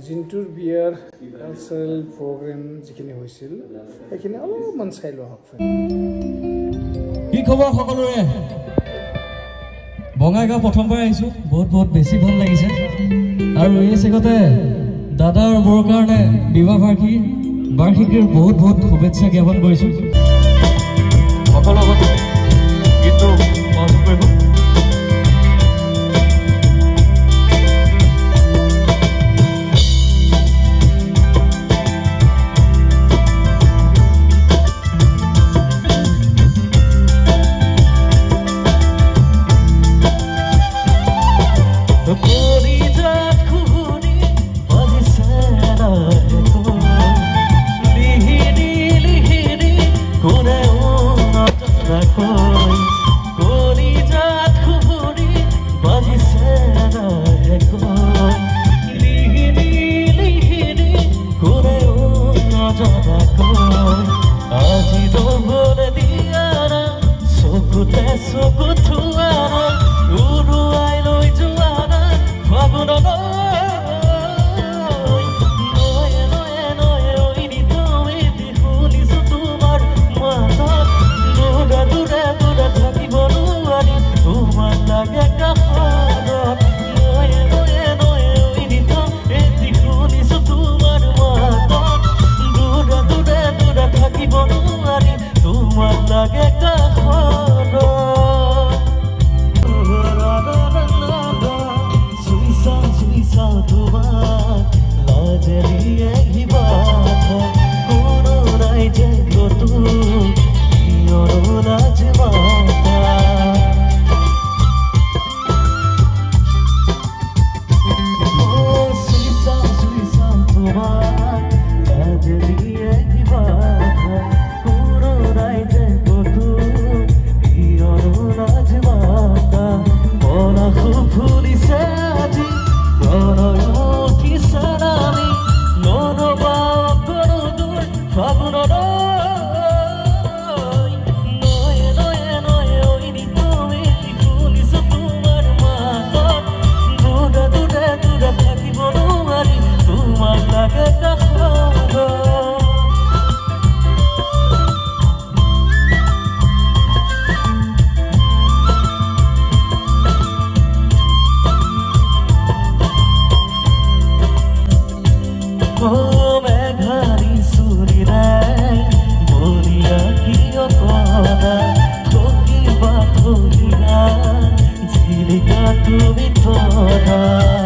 জিন্টুৰ বিয়াৰ cultural programme যিখিনি হৈছিল সেইখিনি অলপমান চাই লোৱা হওক। কি খবৰ সকলোৰে? বঙাইগাঁও প্ৰথমবাৰ আহিছোঁ, বহুত বহুত বেছি ভাল লাগিছে। আৰু এই চেগতে দাদা আৰু মোৰ কাৰণে বিবাহ বাৰ্ষিকীৰ বহুত বহুত শুভেচ্ছা জ্ঞাপন কৰিছোঁ। সকলো গীতটো উপভোগ কৰিব। তুমি তোৰা